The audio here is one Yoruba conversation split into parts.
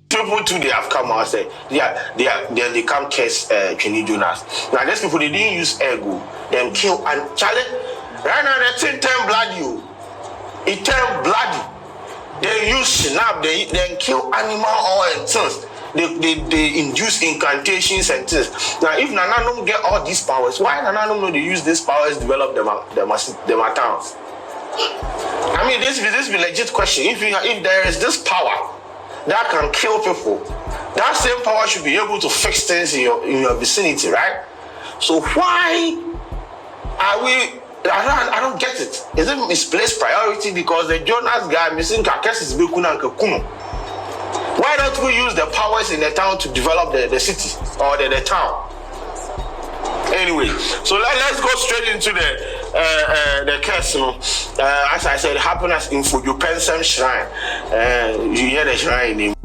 People too, they have come out say they come curse Quinny Jonas. Now these people they didn't use ego, them kill and challenge. Right now they thing turn bloody you. It turn bloody. They use snap, they kill animal or and things. They induce incantations and things. Now if Nananum get all these powers, why Nananum no they use these powers develop them towns? I mean this be legit question. If there is this power that can kill people, that same power should be able to fix things in your vicinity, right? So why are we? I don't get it. Is it misplaced priority because the Jonas guy missing Kakes Bekuna and Kakuno? Why don't we use the powers in the town to develop the city or the town? Anyway, so let's go straight into the case. As I said, it happened as in Fujupensen Shrine. You hear the shrine name.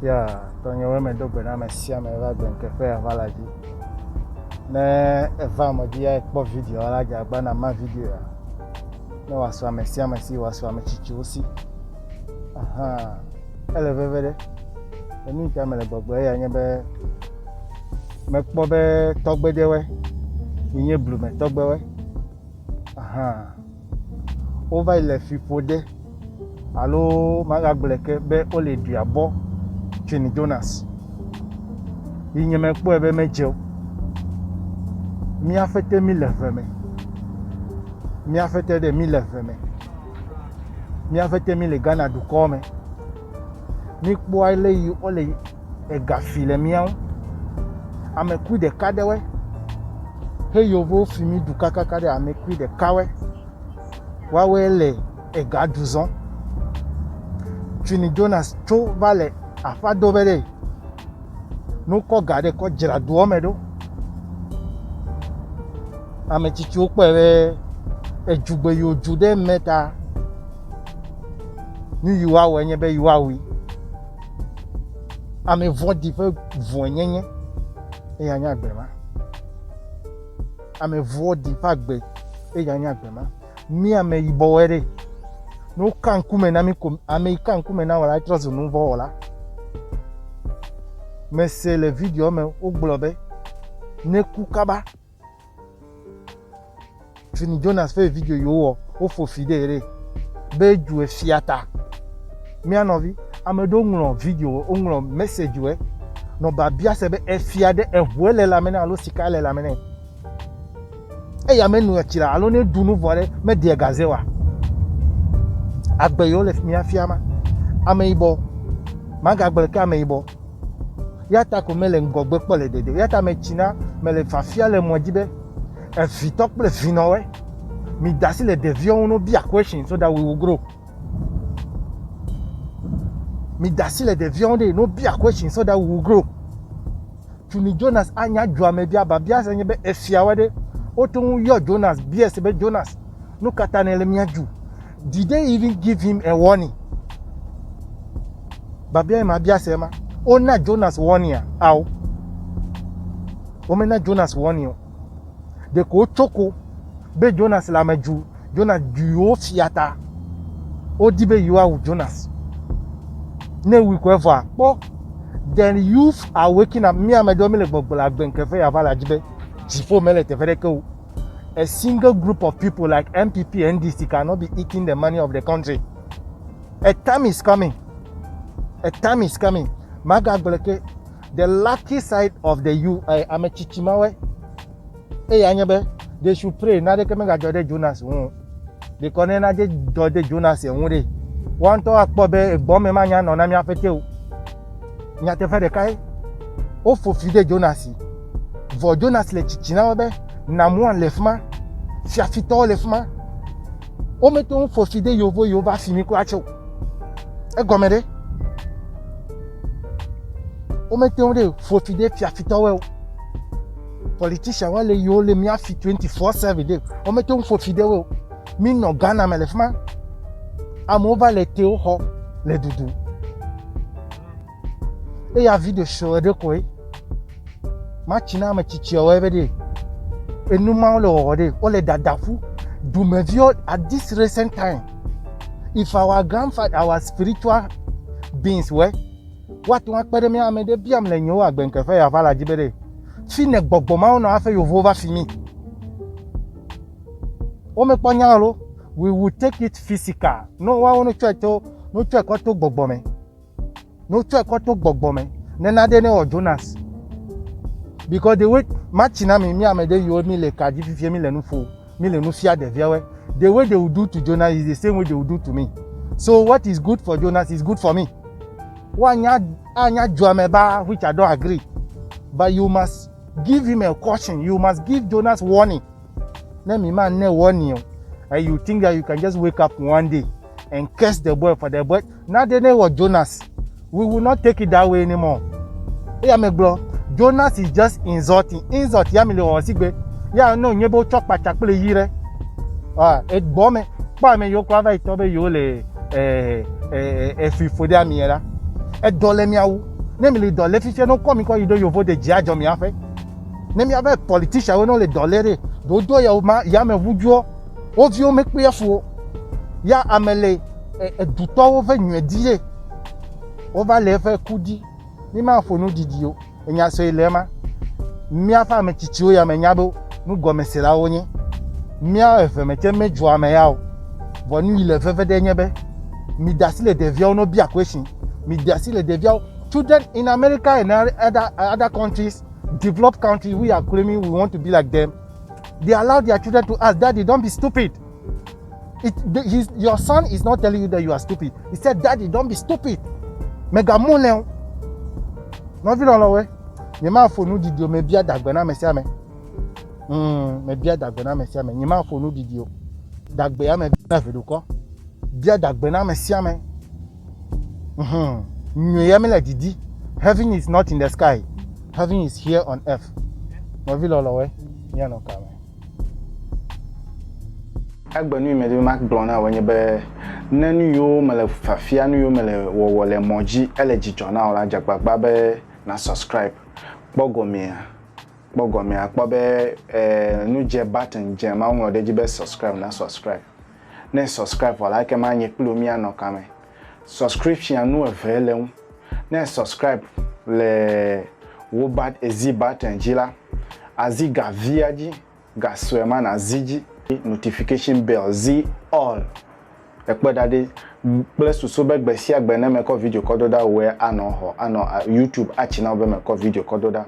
Yeah, Tony Women do Benama Siam and Cafe Valaji. Ne Vamo dia po video ala jabana ma video. No was a Siam see was a Chichusi. Aha. Elevere. The new camera boy and yebe Macbobe Togbe dewe. In your blue Togbe. Aha. Over left for de. Allo Magableke be ole diabo. Quinny Jonas. Il me po ebe mejo. Mi afete mi lefeme. Mi afete de mi lefeme. Mi afete mi le Ghana du come. Mi po ile yu ole e gafile mian. Ame ku de kadewe. He yovo fimi du kaka de ame ku de kawe. Wa we le e gaduzon. Quinny Jonas cho vale afa dobere no ko gade ko jira duome do ame chichi o pere ejugbe yo jude meta ni yuwa wenye be yuwa wi ame vodi fe vonyenye e yanya agbema ame vodi fa gbe e yanya agbema mi ame ibowere no kankume na mi ko ame kankume na wala trust no vola. Mais c'est le vidéo mais au globe ne kukaba Quinny Jonas fait vidéo yo o fo fidere be ju e fiata mi anovi amedo nglo vidéo o nglo message we no ba bia se be e fiade e huele la mena alo sikale la mena e ya menu e tira alo ne dunu vole me de gazewa agbe yo le mi afiama ameibo maga agbe ka ameibo yata ko mele ngogbe pole dede yata me china mele fafia le mojibe e fitok ple finowe mi dasi le devion no bi question so that we will grow mi dasi le devion de no bi question so that we will grow Quinny Jonas anya jua me bia ba bia se nyebe e fiawe de otun yo Jonas bia se be Jonas no katanele miaju. Did they even give him a warning? Babia ma bia se ma Ona Jonas warning how? Omena Jonas warning. De ko choko be Jonas la meju. Jonas duo fiata. Odibe yuwa u Jonas. Ne we kweva. Bo then youth are waking up. Me amedomi le gbogbola gbenkefe ya vala jibe. Jifo mele te fere ke. A single group of people like MPP and NDC cannot be eating the money of the country. A time is coming. A time is coming. Maga Gleke, the lucky side of the you, Amechichimawe, they should pray. Now they come and Jode Jonas. They connect Jode Jonas. One to Akbobe, a bomb man, on Amia Feteu. Nyatefa de Kai, O for Fide Jonasi. For Jonas le Chichinawe, Namuan Lefma, Fiafito Lefma, O meton for Fide Yovo Yova Finiquacho. A gomede. O mettons de faux fidèles fiafitawe. Politiciens wale yo le mia fi 24/7 o mettons faux fidèles. Mi no Ghana melefma. Amova le teo ho le dudu. Et ya vie de show de quoi. Machina me chichio every day. Enuma ole dadafu. Dumevio at this recent time. If our grandfather, our spiritual beings were, what one pere me amede biam le nyo agbenke fe ya vala jibere. Fine gbogboma no afa yo over fimi. O me ponya lo, we will take it physical. No wa ono cheto, no cheko to gbogbome. No cheko to gbogbome. Nena de ne o Jonas. Because the way machina me amede yo mi le kaji fifie mi le nu fo. Mi le nu fia de viawe. The way they will do to Jonas is the same way they will do to me. So what is good for Jonas is good for me. Anya Juameba, which I don't agree. But you must give him a caution. You must give Jonas warning. Let me man ne warn you. And you think that you can just wake up one day and curse the boy for the boy. Now the name was Jonas. We will not take it that way anymore. Yeah, me bro. Jonas is just insulting. Insult yamile osigbe. Yeah, no, nyebo chok pa chakple yire. Et bombe. Pas me yo kwa va itobe yo le fifode amiera. Et dole miawu. Nemi le dole fiche no komi ko yido yo vote jiajo mi afe. Nemi ave politician we no le dolere. Dodo ya me wujo. Ovio me pe fu. Ya amele duto wo fe nwedie. Ova le fe kudi. Ni ma fonu didio. Enya so ilema. Mi afa me chichio ya me nyabo. Nu gomesera onye. Mia efe me che me jua me yao. Bonu ile fefe de nyebe. Mi dasile de via no bia question. Mi dasile de via children in America and other countries, developed countries, we are claiming we want to be like them. They allow their children to ask, Daddy, don't be stupid. Your son is not telling you that you are stupid. He said, Daddy, don't be stupid. Mega mole. No vi lo we. Ni ma fonu didio me bia dagbe na me sia me. Me bia dagbe na me sia me. Ni ma fonu didio. Dagbe ya me bia feduko. Bia dagbe na me sia me. Didi. Heaven is not in the sky. Heaven is here on earth. No vi lo we. Ni no ka me. Agbenu me de mak blona wenye be nenu yo mele fafia nu yo mele wo le moji eleji jona ola jagbagba be na subscribe bogomia kpo be nu je button je ma won de be subscribe na subscribe na subscribe wala ke ma nye plomia no kame subscription nu evele na subscribe le wo bat ezi button jila aziga viaji gaswema na ziji notification bell z all ekpe dade plus so be gbe si agbe na me ko video kododa we ano YouTube achi na be me ko video kododa